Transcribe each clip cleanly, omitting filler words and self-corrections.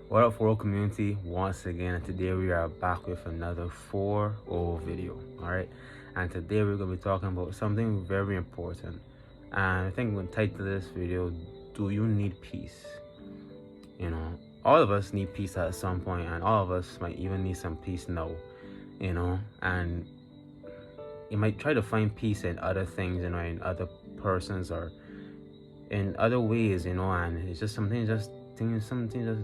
What up, 4 community? Once again, and today we are back with another 4 video. All right, and today we're gonna be talking about something very important. And I think we're gonna title this video, "Do you need peace?" You know, all of us need peace at some point, and all of us might even need some peace now. And you might try to find peace in other things, in other persons or in other ways, and it's just some things just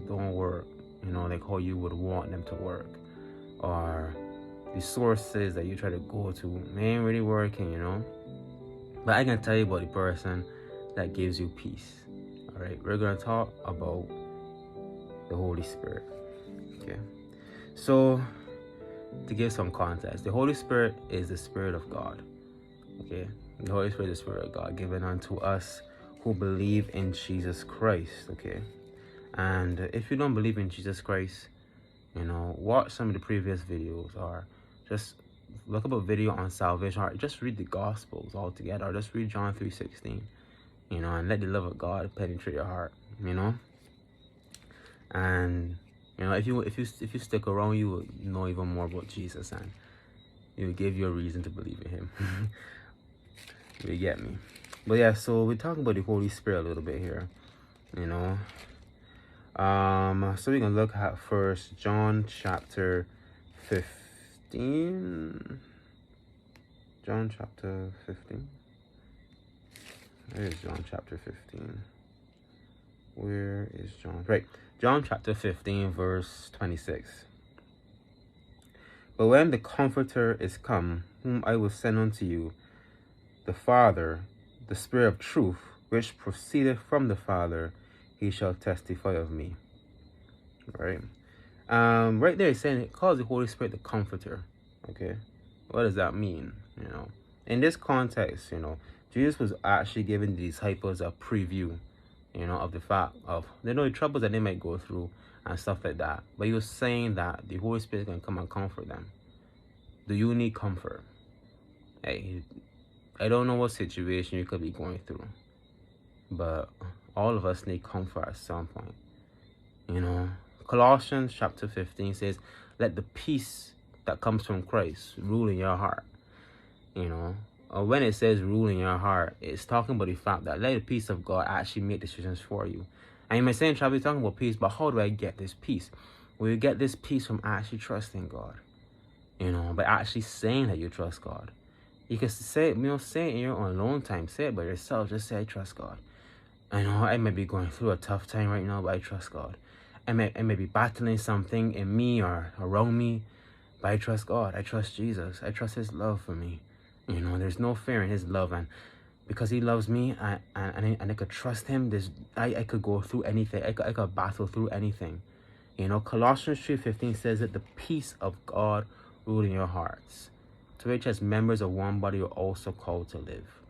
don't work, like how you would want them to work, or the sources that you try to go to ain't really working, But I can tell you about the person that gives you peace. All right, we're gonna talk about the Holy Spirit. Okay, so to give some context, the Holy Spirit is the Spirit of God. Okay, the Holy Spirit is the Spirit of God given unto us who believe in Jesus Christ. Okay, and if you don't believe in Jesus Christ, watch some of the previous videos, or just look up a video on salvation, or just read the Gospels altogether, or just read John 3:16, and let the love of God penetrate your heart, and if you stick around, you will know even more about Jesus, and it will give you a reason to believe in him. You get me? But yeah, so we're talking about the Holy Spirit a little bit here, so we can look at first John chapter 15. John chapter 15. Where is John chapter 15? Where is John? Right. John chapter 15, verse 26. But when the Comforter is come, whom I will send unto you, the Father, the Spirit of truth, which proceedeth from the Father, he shall testify of me. Right? Right there, it's saying it calls the Holy Spirit the Comforter. Okay? What does that mean? In this context, Jesus was actually giving the disciples a preview, of the fact of, the troubles that they might go through and stuff like that. But he was saying that the Holy Spirit can come and comfort them. Do you need comfort? Hey, I don't know what situation you could be going through, but all of us need comfort at some point. Colossians chapter 15 says, let the peace that comes from Christ rule in your heart. When it says rule in your heart, it's talking about the fact that let the peace of God actually make decisions for you. And you might say, we're talking about peace, but how do I get this peace? Well, you get this peace from actually trusting God, by actually saying that you trust God. You can say it, say it in your own alone time. Say it by yourself. Just say, I trust God. I know I may be going through a tough time right now, but I trust God. I may be battling something in me or around me, but I trust God. I trust Jesus. I trust his love for me. There's no fear in his love, and because he loves me, and I could trust him, I could go through anything. I could battle through anything. Colossians 3:15 says that the peace of God rule in your hearts, to which as members of one body are also called to live.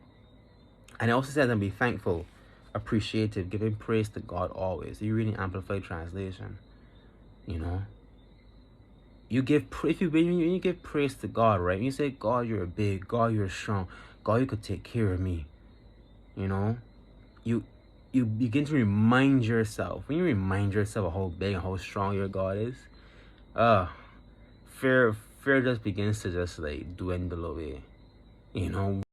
And it also says, and be thankful, appreciative, giving praise to God always. You reading Amplified Translation. You give when you give praise to God, right? You say, God, you're big. God, you're strong. God, you could take care of me. You begin to remind yourself. When you remind yourself of how big and how strong your God is, fear just begins to just like dwindle away.